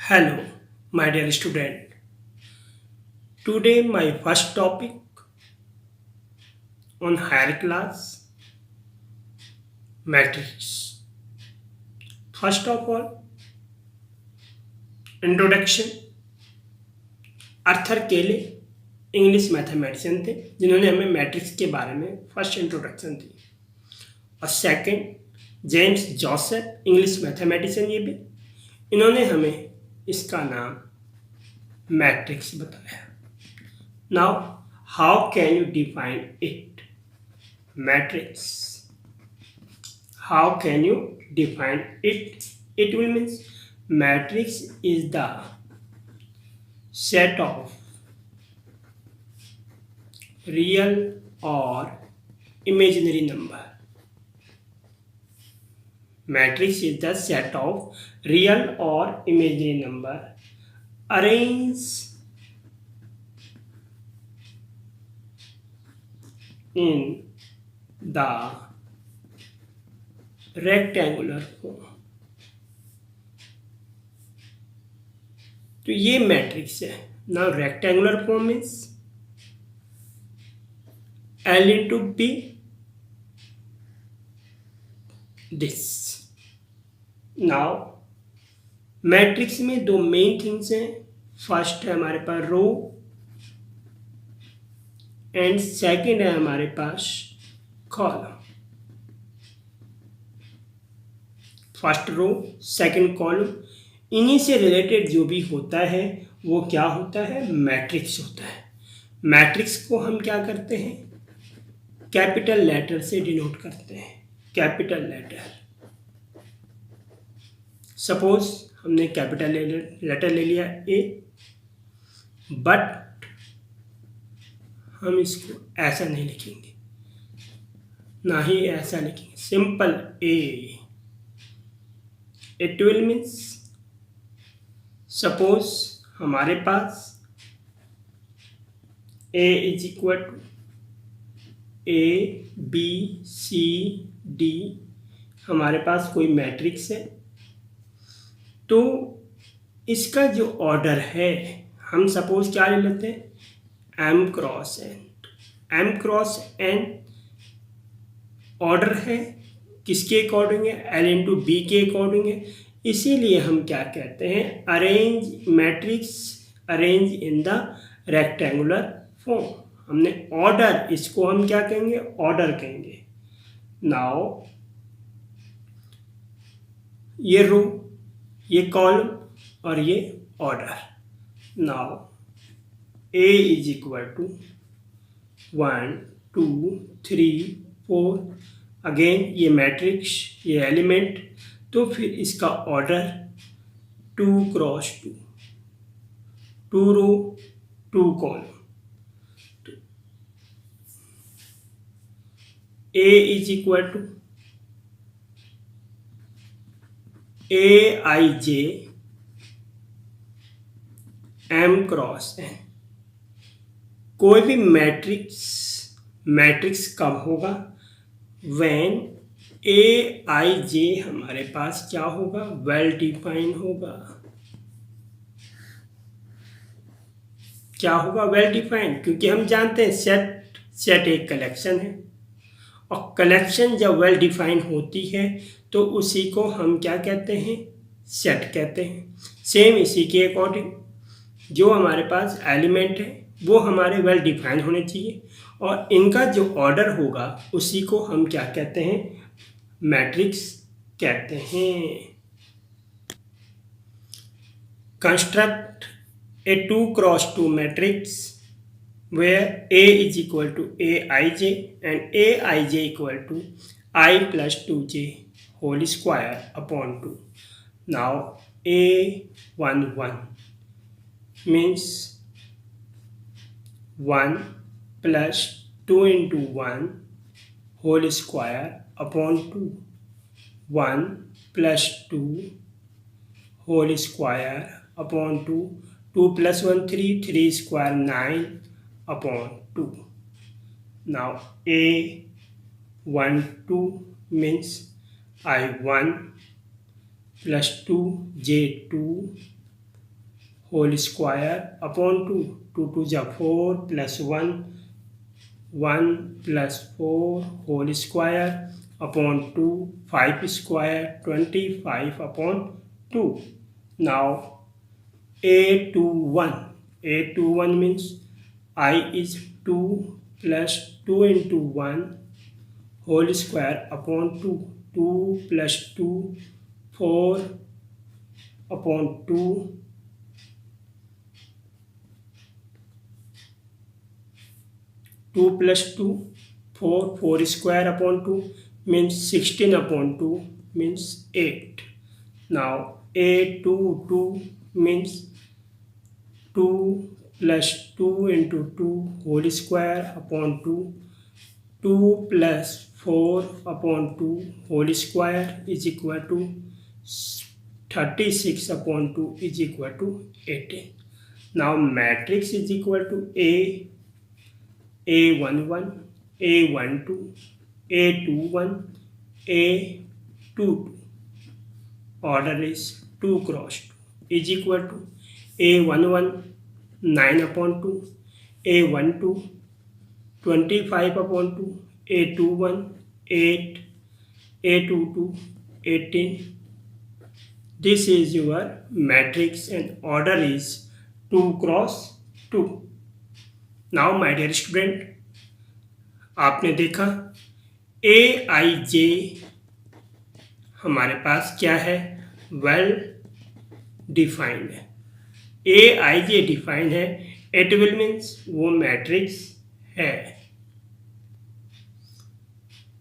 Hello, my dear student. Today, my first topic on higher class matrix. First of all, introduction. Arthur केले English mathematician थे जिन्होंने हमें matrix के बारे में फर्स्ट इंट्रोडक्शन दी। और second, James Joseph English mathematician, ये भी इन्होंने हमें इसका नाम मैट्रिक्स बताया। Now how can you define it? Matrix. How can you define it? It will means matrix is the set of real or imaginary number. Matrix is the set of real or imaginary number arranged in the rectangular form। तो ये matrix है। Now rectangular form means L into B this. Now matrix में दो main things हैं। First है हमारे पास row and second है हमारे पास column. First row second column, इन्हीं से रिलेटेड जो भी होता है वो क्या होता है? मैट्रिक्स होता है। मैट्रिक्स को हम क्या करते हैं? कैपिटल लेटर से डिनोट करते हैं। कैपिटल लेटर, सपोज हमने कैपिटल लेटर ले लिया ए, बट हम इसको ऐसा नहीं लिखेंगे, ना ही ऐसा लिखेंगे, simple A. It will means suppose हमारे पास A is equal to A B C D, हमारे पास कोई मैट्रिक्स है, तो इसका जो ऑर्डर है हम सपोज क्या ले लेते हैं? M cross N. M cross N order है किसके अकॉर्डिंग है? एल इंटू बी के अकॉर्डिंग है। इसीलिए हम क्या कहते हैं? Arrange matrix arrange in the rectangular form. हमने ऑर्डर, इसको हम क्या कहेंगे? ऑर्डर कहेंगे। नाउ ये रो, ये कॉलम और ये order. Now A is equal to 1 2 3 4, again ये मैट्रिक्स, ये एलिमेंट, तो फिर इसका order 2 cross 2, 2 row 2 column. A is equal to A I J M cross N. कोई भी मैट्रिक्स कब होगा? व्हेन ए आई जे हमारे पास क्या होगा? वेल डिफाइन होगा। क्या होगा? वेल डिफाइंड, क्योंकि हम जानते हैं सेट एक कलेक्शन है, और कलेक्शन जब वेल डिफाइन होती है तो उसी को हम क्या कहते हैं? सेट कहते हैं। सेम इसी के अकॉर्डिंग जो हमारे पास एलिमेंट है वो हमारे वेल डिफाइन होने चाहिए, और इनका जो ऑर्डर होगा उसी को हम क्या कहते हैं? मैट्रिक्स कहते हैं। Construct a 2 cross 2 matrix where A is equal to Aij and Aij equal to I plus 2j whole square upon 2. Now A11 means 1 plus 2 into 1 whole square upon 2. 1 plus 2 whole square upon 2. 2 plus 1 3, 3 square 9 upon 2. Now A12 means I1 plus 2 J2 whole square upon 2, 2 2 जा 4 plus 1, 1 plus 4 whole square upon 2, 5 square 25 upon 2. Now A21 means I is 2 plus 2 into 1 whole square upon 2, 2 plus 2 4 upon 2, 2 plus 2 4, 4 square upon 2 means 16 upon 2 means 8. Now A22 means 2 plus 2 into 2 whole square upon 2, 2 plus 4 upon 2 whole square is equal to 36 upon 2 is equal to 18. Now matrix is equal to A11, A12, A21, A22. Order is 2 cross 2 is equal to A11 9 upon 2, A12 25 upon 2, A21 8, A22 18. This is your matrix and order is 2 cross 2. Now my dear student, आपने देखा AIJ हमारे पास क्या है, well defined है. AIJ defined है, it will means वो matrix है.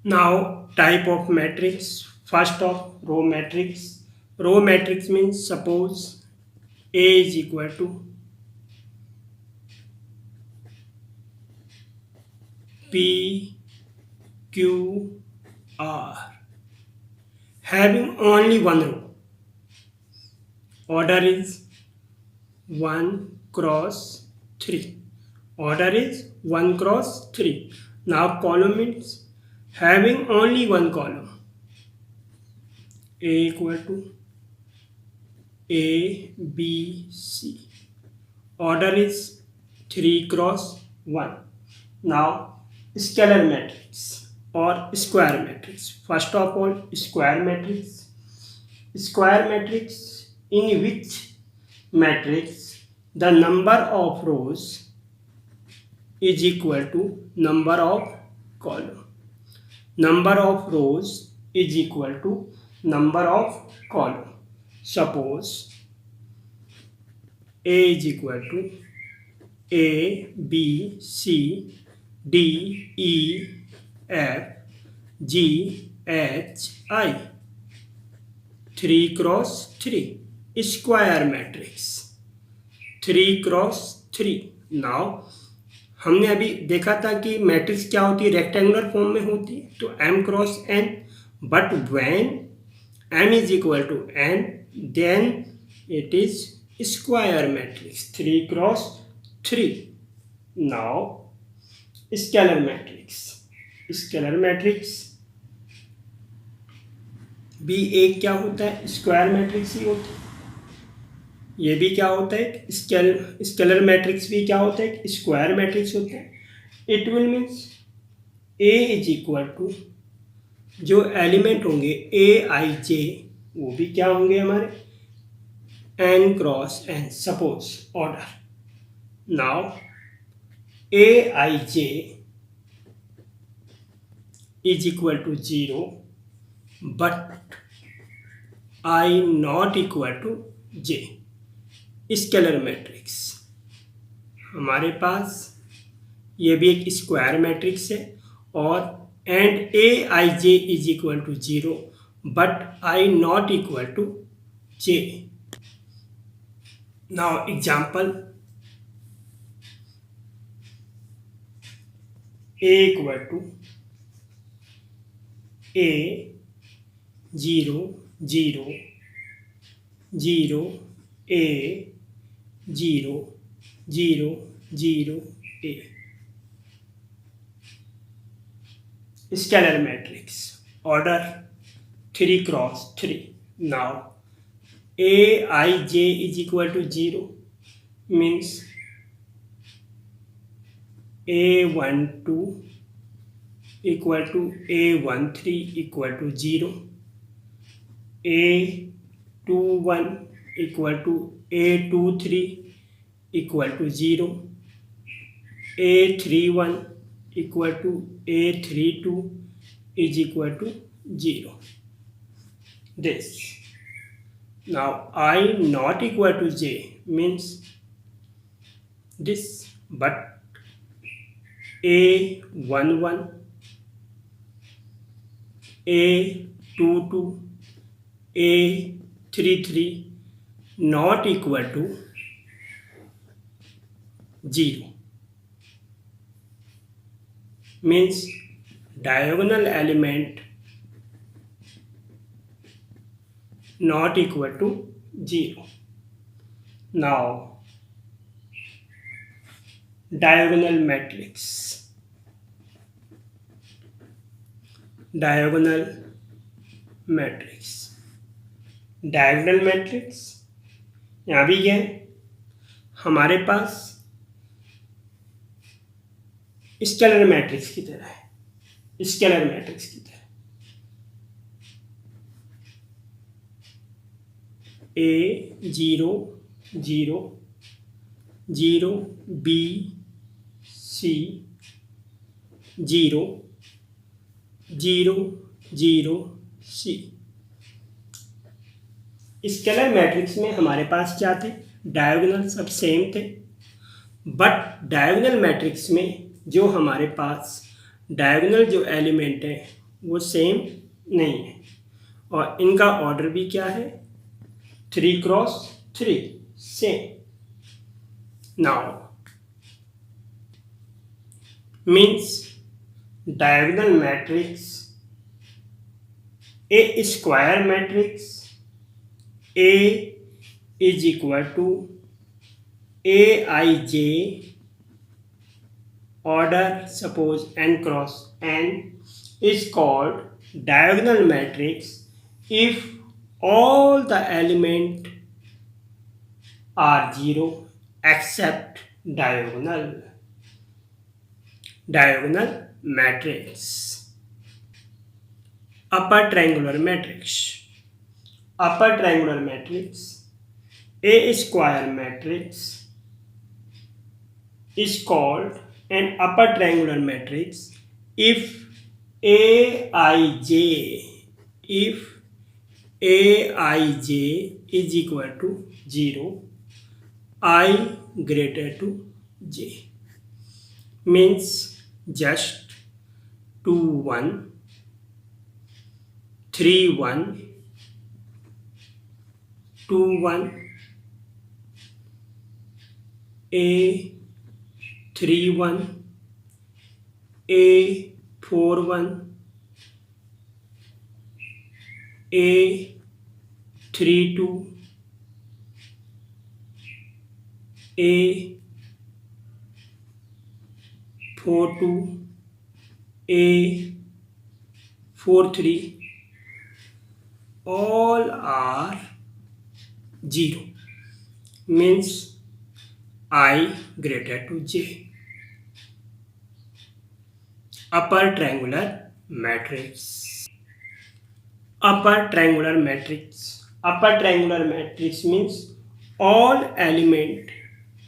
Now type of matrix, first of row matrix. Row matrix means suppose A is equal to P Q R having only one row. Order is 1 cross 3. Order is 1 cross 3. Now column means having only one column. A equal to A, B, C. Order is 3 cross 1. Now scalar matrix or square matrix. First of all, square matrix. Square matrix in which matrix the number of rows is equal to number of column. Number of rows is equal to number of column. Suppose A is equal to A, B, C, D, E, F, G, H, I. 3 cross 3 square matrix. 3 cross 3. Now हमने अभी देखा था कि matrix क्या होती है, rectangular form में होती है, तो m cross n. But when m is equal to n then it is square matrix. 3 cross 3. Now scalar matrix. Scalar matrix भी एक क्या होता है, स्क्वायर मैट्रिक्स ही होता है. ये भी क्या होता है, स्केलर मैट्रिक्स भी क्या होता है, स्क्वायर मैट्रिक्स होता है. It will means A is equal to जो एलिमेंट होंगे AIJ वो भी क्या होंगे हमारे n cross n. Suppose order now AIJ is equal to 0 but I not equal to J. Scalar matrix हमारे पास ये भी एक स्क्वायर मैट्रिक्स है और and AIJ is equal to 0 but I not equal to J. Now example A equal to A 0 0 0 A 0 0 0 A. Scalar matrix order 3 cross 3. Now AIJ is equal to 0 means A12 equal to A13 equal to 0, A21 equal to A23 equal to 0, A31 equal to A32 is equal to 0. This. Now I not equal to j means this, but A11, A22, A33 not equal to 0 means diagonal element not equal to 0. Now diagonal matrix. Diagonal matrix. Diagonal matrix यहाँ भी है हमारे पास scalar matrix की तरह है, scalar matrix की तरह A0 0 0 B C 0 0 0 C। Scalar matrix में हमारे पास क्या थे? डायगोनल सब सेम थे, बट डायगोनल मैट्रिक्स में जो हमारे पास डायगोनल जो एलिमेंट है वो सेम नहीं है, और इनका ऑर्डर भी क्या है? 3 cross 3 same. Now means diagonal matrix A square matrix A is equal to Aij order suppose n cross n is called diagonal matrix if all the element are 0 except diagonal matrix. Upper triangular matrix A square matrix is called an upper triangular matrix if Aij is equal to 0, I greater to j, means just 2 1 3 1 2 1 A 3 1 A 4 1 A 3 2 A 4 2 A 4 3 all are 0, means I greater to j. Upper triangular matrix. Upper triangular matrix means all element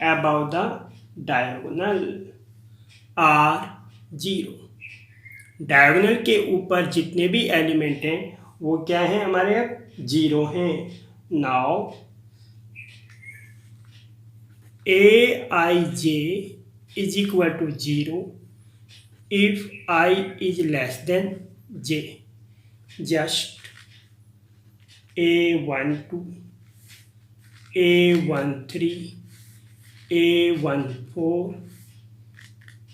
above the diagonal are 0. Diagonal के ऊपर जितने भी element हैं वो क्या हैं? हमारे अब 0 हैं. Now Aij is equal to 0 if I is less than j. Just A12, A13, A14,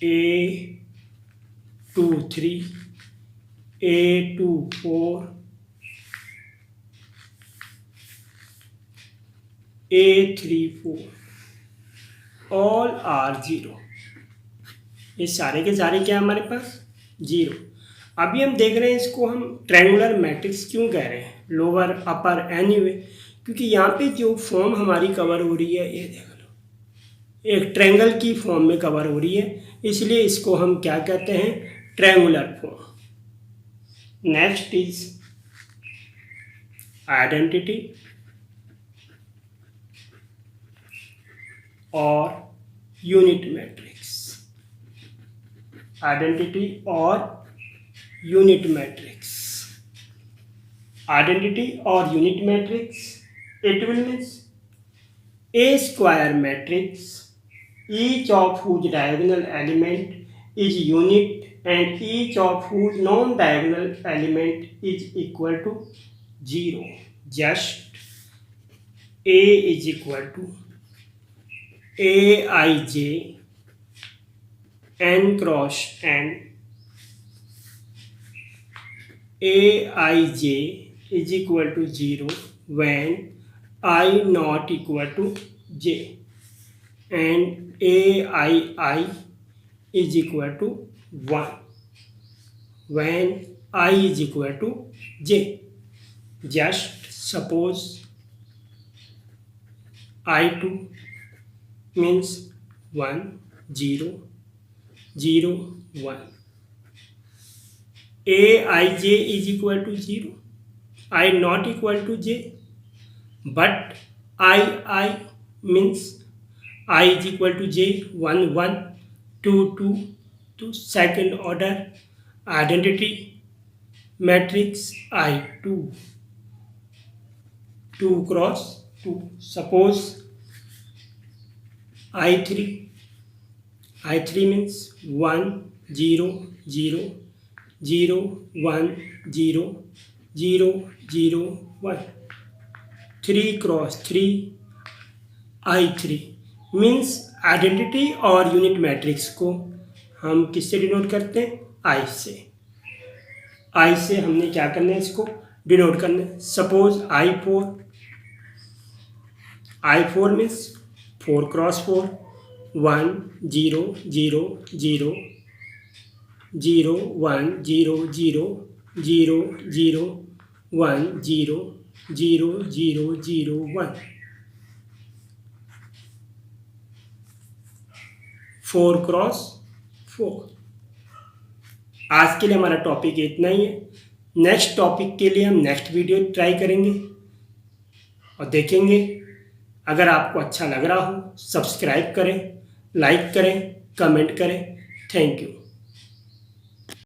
A23, A24, A34 all are 0. ये सारे के सारे क्या हमारे पास? 0. अभी हम देख रहे हैं इसको हम ट्रायंगुलर मैट्रिक्स क्यों कह रहे हैं, लोअर अपर एनीवे, क्योंकि यहाँ पे जो फॉर्म हमारी कवर हो रही है ये देख लो, एक ट्रायंगल की फॉर्म में कवर हो रही है, इसलिए इसको हम क्या कहते हैं, triangular form. Next is identity और यूनिट मैट्रिक्स। आइडेंटिटी और unit matrix. Identity or unit matrix, it will means a square matrix, each of whose diagonal element is unit and each of whose non-diagonal element is equal to 0. Just A is equal to Aij n cross n, Aij is equal to 0 when I not equal to j, and aii is equal to 1 when I is equal to j. Just suppose I2 means 1 0 0 1, aij is equal to 0, I not equal to j, but I means I is equal to j, 1 1 2 2 to second order identity matrix I2 2 cross 2. Suppose I3 means 1 0 0 0 1 0 0 0 1, 3 cross 3 I3 means identity और unit matrix को हम किससे denote करते हैं, आई से। आई से हमने क्या करना है, इसको डिनोट करना है। Suppose I4 means 4 cross 4 1 0 0 0 0 1 0 0 0 0 1 0 0 0 0 1, 4 cross 4। आज के लिए हमारा टॉपिक इतना ही है। नेक्स्ट टॉपिक के लिए हम नेक्स्ट वीडियो ट्राई करेंगे और देखेंगे। अगर आपको अच्छा लग रहा हो सब्सक्राइब करें, लाइक करें, कमेंट करें। Thank you.